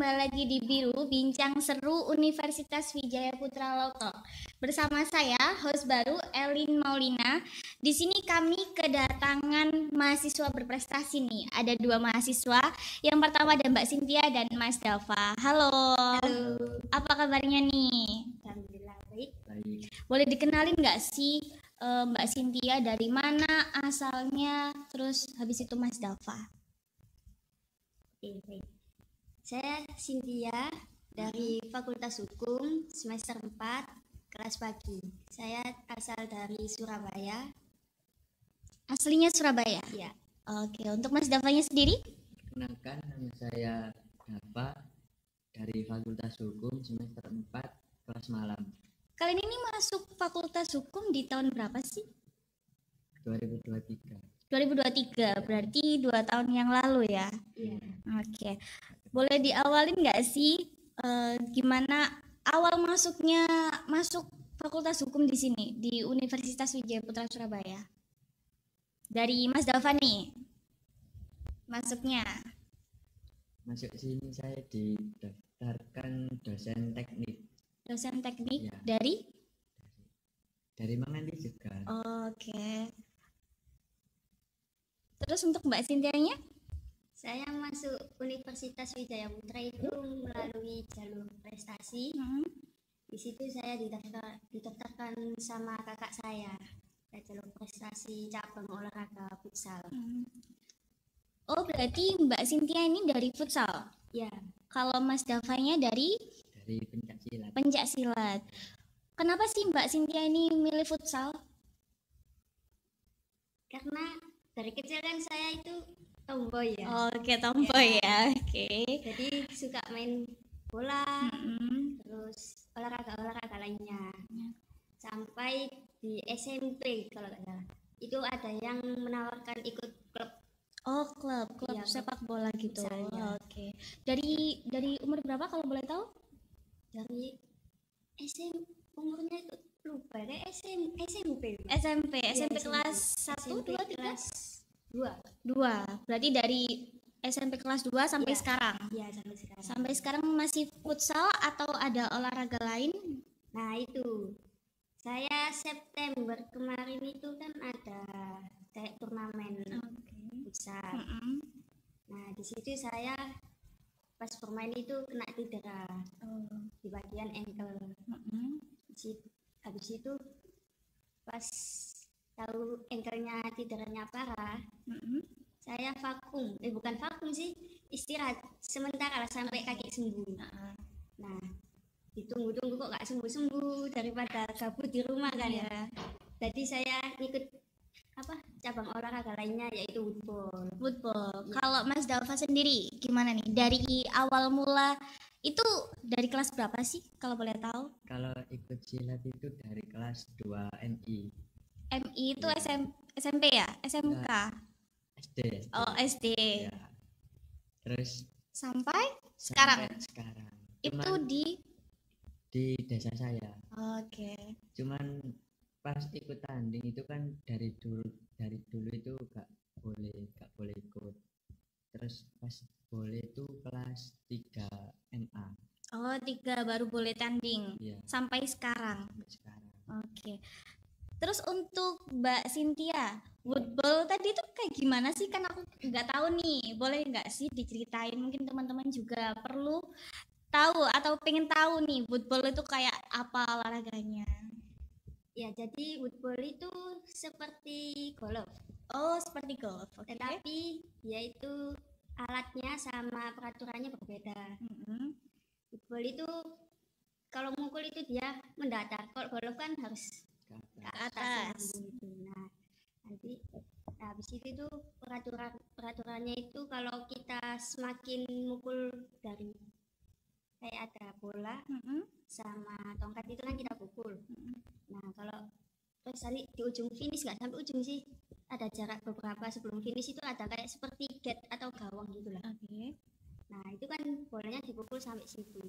kembali lagi di Biru Bincang Seru Universitas Wijaya Putra Lotok. Bersama saya, host baru Elin Maulina. Di sini kami kedatangan mahasiswa berprestasi nih. Ada dua mahasiswa. Yang pertama ada Mbak Cynthia dan Mas Dava. Halo. Halo. Apa kabarnya nih? Alhamdulillah baik. Boleh dikenalin nggak sih Mbak Cynthia dari mana asalnya? Terus habis itu Mas Dava. Baik. Saya Cynthia dari Fakultas Hukum semester 4 kelas pagi. Saya asal dari Surabaya. Aslinya Surabaya? Ya. Oke, untuk Mas Davanya sendiri? Kenalkan, nama saya Dava dari Fakultas Hukum semester 4 kelas malam. Kalian ini masuk Fakultas Hukum di tahun berapa sih? 2023. 2023, berarti 2 tahun yang lalu ya? Iya. Oke, boleh diawalin nggak sih gimana awal masuk Fakultas Hukum di sini di Universitas Wijaya Putra Surabaya? Dari Mas Dava nih, masuknya? Masuk sini saya didaftarkan dosen teknik. Dosen teknik Ya. Dari Manganti juga. Oke. Terus untuk Mbak Cynthia-nya? Saya masuk Universitas Wijaya Putra itu melalui jalur prestasi. Di situ saya didaftarkan sama kakak saya ke jalur prestasi cabang olahraga futsal. Oh, berarti Mbak Cynthia ini dari futsal. Ya. Kalau Mas Davanya dari pencaksilat. Pencaksilat. Kenapa sih Mbak Cynthia ini milih futsal? Karena dari kecil kan saya itu tomboy ya. Oke, tomboy ya. Oke. Jadi suka main bola, terus olahraga lainnya. Sampai di SMP kalau nggak salah, itu ada yang menawarkan ikut klub. Oh, klub Ya, sepak bola gitu. Misalnya. Oke. Dari umur berapa kalau boleh tahu? Dari umurnya itu lupa deh, SMP. SMP SMP. kelas 1, 2, 3? Kelas 2. Berarti dari SMP kelas 2 sampai Iya. sekarang? Iya, sampai sekarang. Sampai sekarang masih futsal atau ada olahraga lain? Nah, itu. Saya September kemarin itu kan ada kayak turnamen futsal. Nah, di situ saya pas bermain itu kena cedera di bagian ankle. Habis itu pas tahu ankle-nya cederanya parah, saya bukan vakum sih, istirahat sementara lah sampai kaki sembuh. Nah, ditunggu-tunggu kok nggak sembuh-sembuh, daripada gabut di rumah kan ya. Jadi saya ikut cabang olahraga lainnya yaitu Woodball. Ya. Kalau Mas Dava sendiri gimana nih? Dari awal mula itu dari kelas berapa sih kalau boleh tahu? Kalau ikut silat itu dari kelas 2 MI. MI itu ya. SMP ya? SMK? SD. Oh, SD. Ya. Terus sampai sekarang. Itu di desa saya. Oke. Cuman pas ikut tanding itu kan dari dulu itu gak boleh ikut. Terus pas boleh itu kelas 3 MA. Oh, 3 baru boleh tanding. Iya. Sampai sekarang. Oke. Terus untuk Mbak Cynthia, woodball tadi itu kayak gimana sih? Kan aku nggak tahu nih. Boleh nggak sih diceritain? Mungkin teman-teman juga perlu tahu atau pengen tahu nih woodball itu kayak apa olahraganya. Ya, jadi woodball itu seperti golf. Oh, seperti golf. Okay. Tetapi yaitu alatnya sama peraturannya berbeda. Woodball itu kalau mukul itu dia mendatar. Kalau golf kan harus ke atas. Nah, nanti habis itu peraturannya itu kalau kita semakin mukul dari kayak ada bola sama tongkat itu kan kita pukul. Nah, kalau terus tadi di ujung finish nggak sampai ujung sih, ada jarak beberapa sebelum finish itu ada kayak seperti gate atau gawang gitulah. Nah, itu kan bolanya dipukul sampai situ.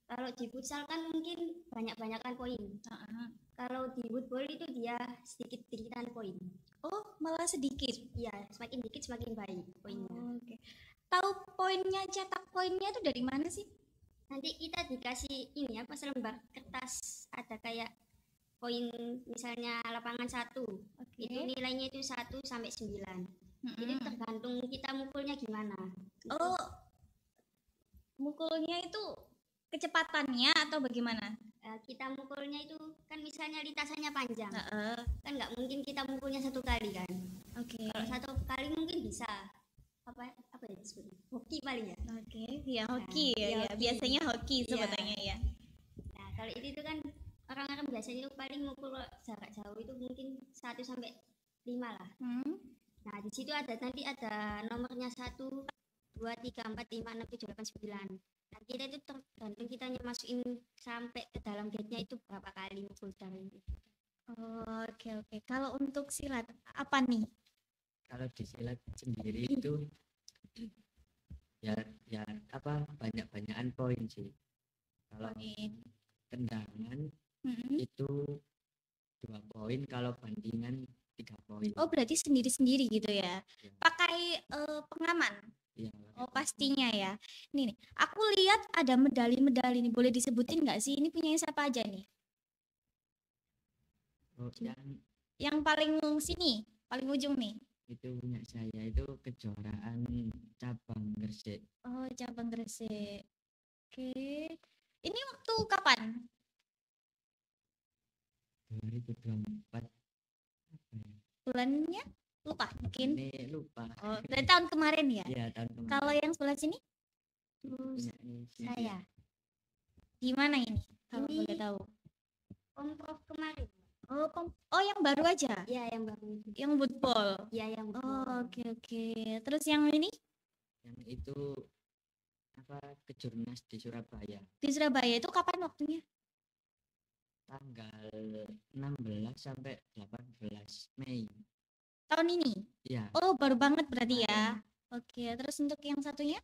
Kalau di futsal kan mungkin banyak-banyakan poin. Kalau di woodball itu dia sedikit-sedikitan poin. Oh, malah sedikit? Iya, semakin dikit semakin baik poinnya. Oke. tahu poinnya, cetak poinnya itu dari mana sih? Nanti kita dikasih ini apa, selembar kertas, ada kayak poin, misalnya lapangan 1. Itu nilainya itu 1 sampai 9. Jadi tergantung kita mukulnya gimana. Oh, mukulnya itu kecepatannya atau bagaimana? Kita mukulnya itu kan misalnya lintasannya panjang, kan nggak mungkin kita mukulnya 1 kali kan. Kalau 1 kali mungkin bisa apa ya disebutnya, hoki paling ya. Ya hoki ya, biasanya hoki sebetulnya ya. Nah kalau itu kan orang-orang biasanya itu paling mukul jarak jauh itu mungkin 1 sampai 5 lah. Nah di situ nanti ada nomornya 1, 2, 3, 4, 5, 6, 7, 8, 9. Nah kita itu tergantung kita masukin sampai ke dalam gate-nya itu berapa kali mukul dari itu. Oke. Kalau untuk silat apa nih? Kalau di silat sendiri itu ya apa, banyak-banyakan poin sih. Kalau tendangan itu 2 poin, kalau bandingan 3 poin. Oh berarti sendiri-sendiri gitu ya? Pakai pengaman? Ya, pastinya ya. Nih, aku lihat ada medali-medali nih, boleh disebutin nggak sih? Ini punya siapa aja nih? Yang paling sini, paling ujung nih. Itu punya saya, itu kejuaraan cabang Gresik. Oh cabang Gresik. Oke. Ini waktu kapan? 2024. Bulannya lupa mungkin. Ini lupa. Oh dari tahun kemarin ya? Iya tahun kemarin. Kalau yang sebelah sini? Saya. Gimana ini? Kalau boleh tahu. Pemprov kemarin. Oh yang baru aja? Iya yang baru. Yang football? Iya yang football. Oh oke. Terus yang ini? Yang itu apa, kejurnas di Surabaya. Di Surabaya itu kapan waktunya? Tanggal 16 sampai 18 Mei. Tahun ini? Iya. Oh baru banget berarti ya. Oke, terus untuk yang satunya?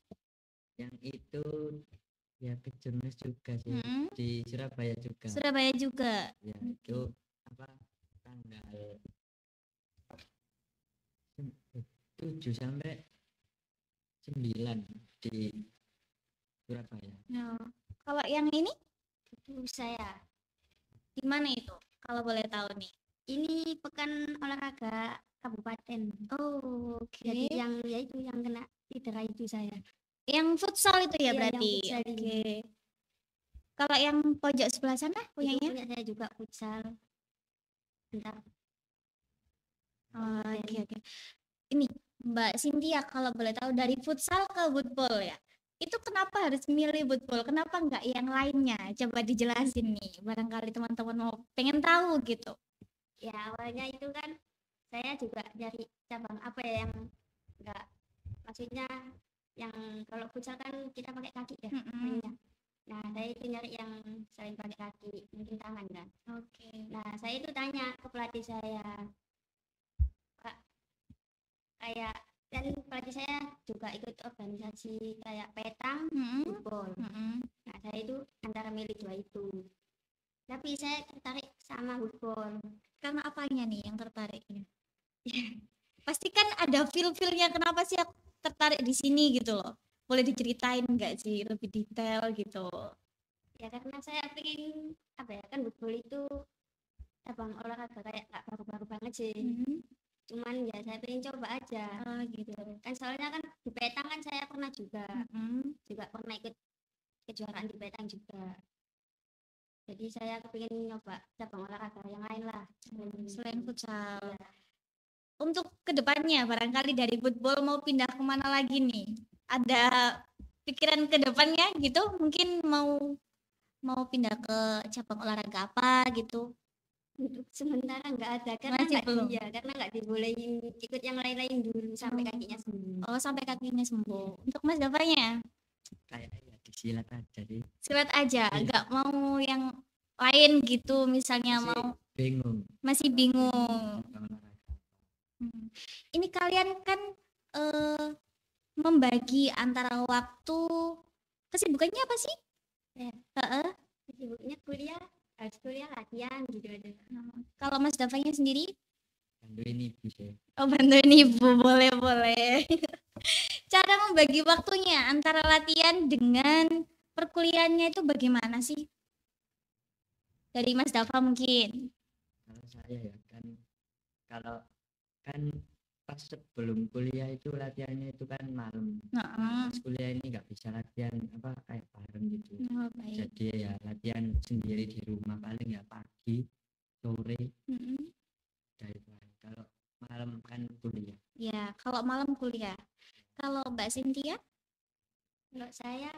Yang itu ya kejurnas juga sih, di Surabaya juga. Surabaya juga. Ya itu apa, tanggal 7 sampai 9 di Surabaya. Kalau yang ini? Itu saya. Di mana itu? Kalau boleh tahu nih. Ini pekan olahraga kabupaten. Oh, oke. Jadi yang yaitu yang kena cedera itu saya. Yang futsal itu ya, iya, berarti. Oke. Kalau yang pojok sebelah sana punyanya? Punya saya juga futsal. Bentar. Oke. Ini Mbak Cynthia, kalau boleh tahu dari futsal ke football ya. Itu kenapa harus milih football? Kenapa nggak yang lainnya? Coba dijelasin nih. Barangkali teman-teman mau pengen tahu gitu. Ya awalnya itu kan saya juga dari cabang apa ya yang enggak, maksudnya yang kalau futsal kan kita pakai kaki ya mainnya. Nah saya itu nyari yang selain pakai kaki, mungkin tangan kan. Oke. Nah saya itu tanya ke pelatih saya, Kak, kayak, dan pelatih saya juga ikut organisasi kayak petang, football. Nah saya itu antara milih 2 itu, tapi saya tertarik sama football. Karena apanya nih yang tertariknya? Pasti kan ada feel-feelnya, kenapa sih aku tertarik di sini gitu loh. Boleh diceritain nggak sih lebih detail gitu? Ya karena saya pengen apa ya, kan football itu cabang olahraga kayak nggak baru-baru banget sih. Cuman ya saya pengen coba aja. Gitu. Kan soalnya kan di petang kan saya pernah juga pernah ikut kejuaraan di petang juga. Jadi saya kepingin nyoba cabang olahraga yang lain lah selain futsal. Ya. Untuk kedepannya barangkali dari football mau pindah kemana lagi nih? Ada pikiran kedepannya gitu? Mungkin mau pindah ke cabang olahraga apa gitu? Untuk sementara nggak ada karena nggak dibolehin ikut yang lain-lain dulu sampai kakinya sembuh. Oh sampai kakinya sembuh. Untuk Mas Davanya? Kayak ya di silat aja sih. Silat aja, nggak mau yang lain gitu misalnya? Masih bingung. Ini kalian kan membagi antara waktu, kesibukannya apa sih? Kesibukannya kuliah latihan gitu aja. Kalau Mas Davanya sendiri? Bantuin ibu sih. Oh bantuin ibu, boleh Cara membagi waktunya antara latihan dengan perkuliahannya itu bagaimana sih? Dari Mas Dafa mungkin. Kalau saya ya kan, kalau kan pas sebelum kuliah itu latihannya itu kan malam. Pas kuliah ini nggak bisa latihan apa kayak bareng gitu. Jadi ya latihan sendiri di rumah, paling ya pagi, sore. Kalau malam kan kuliah. Ya, kalau malam kuliah. Kalau Mbak Cynthia? Kalau saya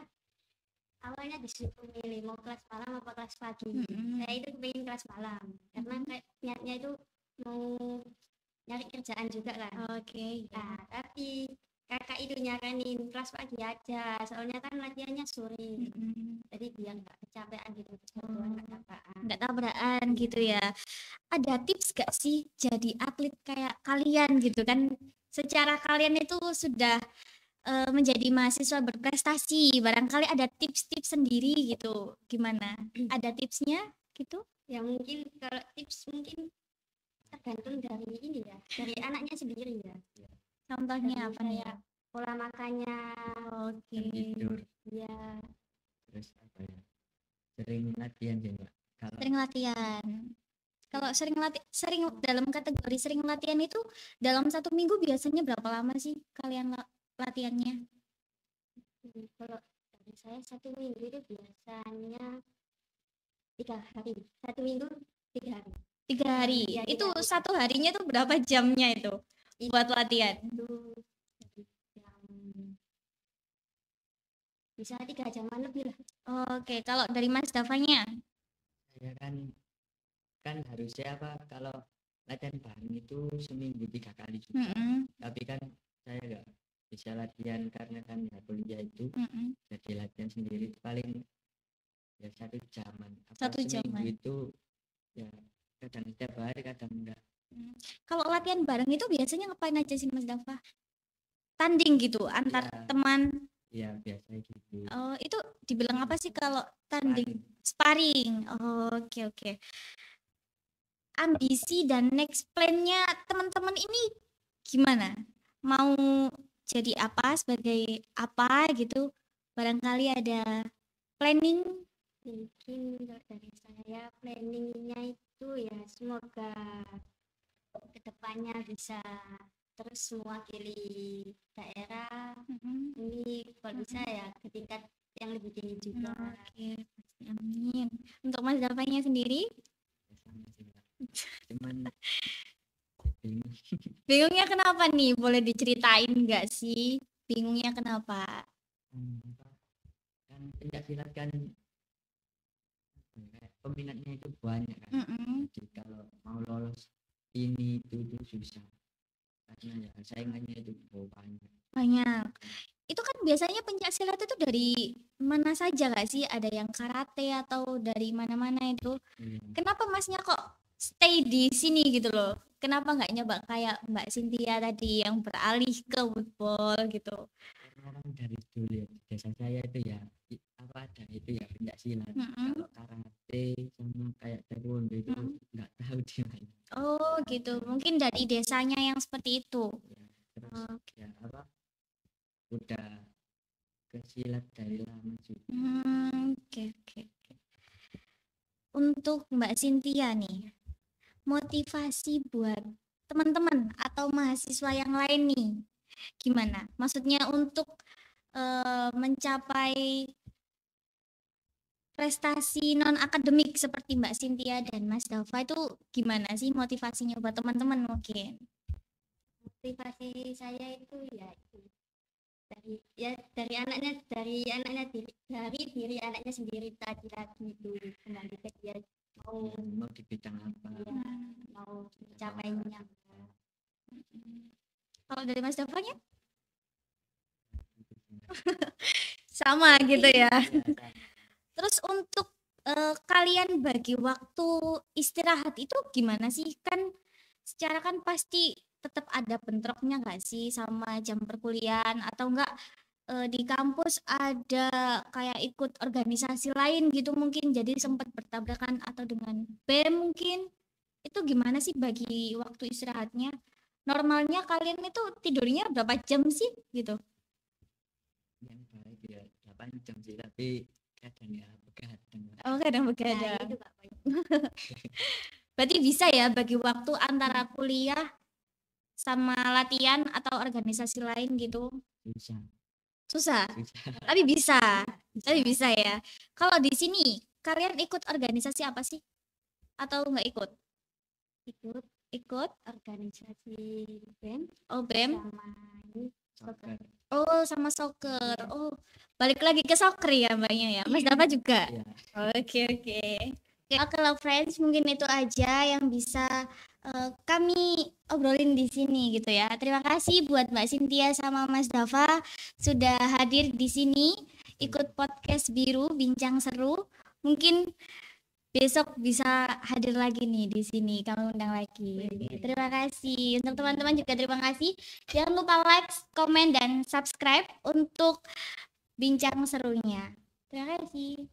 awalnya disuruh milih mau kelas malam apa kelas pagi. Saya itu pengen kelas malam karena kayak niatnya itu mau nyari kerjaan juga kan. Oke. Nah, tapi kakak itu nyaranin kelas pagi aja, soalnya kan latihannya sore. Jadi biar nggak kecapean gitu, nggak tabrakan gitu ya. Ada tips gak sih jadi atlet kayak kalian gitu kan? Secara kalian itu sudah menjadi mahasiswa berprestasi, barangkali ada tips-tips sendiri gitu. Gimana? Ada tipsnya gitu? Ya mungkin kalau tips mungkin tergantung dari ini ya, dari anaknya sendiri ya. Contohnya apa nih? Pola makannya. Oke. Tidur. Ya. Terus apa ya? Sering latihan ya, Mbak. Sering latihan. Kalau sering dalam kategori sering latihan itu dalam 1 minggu biasanya berapa lama sih kalian latihannya? Kalau dari saya 1 minggu itu biasanya 3 hari. 1 minggu 3 hari. 3 hari. Ya, itu 1 harinya tuh berapa jamnya itu buat latihan? Itu bisa 3 jaman lebih lah. Oke, kalau dari Mas Davanya? Saya kan harusnya apa kalau latihan bareng itu seminggu 3 kali juga. Tapi kan saya nggak bisa latihan karena kan ya kuliah itu. Jadi latihan sendiri paling ya 1 jaman. Apa 1 jaman itu ya kadang setiap hari kadang enggak. Kalau latihan bareng itu biasanya ngapain aja sih Mas Dafa? Tanding gitu antar teman? Iya biasa gitu. Oh itu dibilang apa sih kalau tanding? Sparring. Oke. Ambisi dan next plan-nya teman-teman ini gimana? Mau jadi apa, sebagai apa gitu? Barangkali ada planning? Mungkin dari saya planningnya itu ya semoga kedepannya bisa terus mewakili daerah. Ini kalau bisa ya ke tingkat yang lebih tinggi juga. Oke, amin. Untuk Mas Davanya sendiri? Cuman bingungnya kenapa nih? Boleh diceritain nggak sih? Bingungnya kenapa? Kan pencaksilat kan peminatnya itu banyak kan. Jadi kalau mau lolos ini itu susah karena ya saingannya itu banyak. Itu kan biasanya pencaksilat itu dari mana saja gak sih? Ada yang karate atau dari mana-mana itu. Kenapa Masnya kok stay di sini gitu loh? Kenapa nggak nyoba kayak Mbak Cynthia tadi yang beralih ke football gitu? Karena dari dulu ya desa saya itu ya apa ada itu ya pencaksilat. Kalau karate sama kayak taekwondo itu nggak tahu di mana. Oh gitu, mungkin dari desanya yang seperti itu. Ya, terus ya apa udah kesilat dari lama juga. Oke. Untuk Mbak Cynthia nih, motivasi buat teman-teman atau mahasiswa yang lain nih gimana? Maksudnya untuk mencapai prestasi non akademik seperti Mbak Cynthia dan Mas Dafa itu gimana sih motivasinya buat teman-teman mungkin? Motivasi saya itu ya dari anaknya dari diri anaknya sendiri tadi lagi itu kembali ke dia mau di bidang apa ya, mau mencapainya. Kalau dari Mas Davanya? Sama gitu ya. Terus untuk kalian bagi waktu istirahat itu gimana sih? Kan secara kan pasti tetap ada bentroknya nggak sih sama jam perkuliahan atau enggak di kampus ada kayak ikut organisasi lain gitu mungkin jadi sempat bertabrakan atau dengan BEM mungkin itu gimana sih bagi waktu istirahatnya? normalnya kalian itu tidurnya berapa jam sih gitu? Yang baik ya 8 jam sih, tapi kadang ya begadang. Oh, kadang Nah, begadang. itu Kak. Berarti bisa ya bagi waktu antara kuliah sama latihan atau organisasi lain gitu? Susah. Susah, Susah. tapi bisa. Tapi bisa ya. Kalau di sini kalian ikut organisasi apa sih? Atau nggak ikut? Ikut Organisasi BEM oh BEM sama ini Soccer. oh sama soccer. Oh, balik lagi ke soccer ya mbaknya ya. Mas Dava juga. Iya. Oke. Oke lah friends, mungkin itu aja yang bisa kami obrolin di sini gitu ya. Terima kasih buat Mbak Cynthia sama Mas Dava sudah hadir di sini ikut podcast Biru Bincang Seru. Mungkin besok bisa hadir lagi nih di sini, kami undang lagi. Terima kasih untuk teman-teman juga, terima kasih. Jangan lupa like, komen dan subscribe untuk bincang serunya. Terima kasih.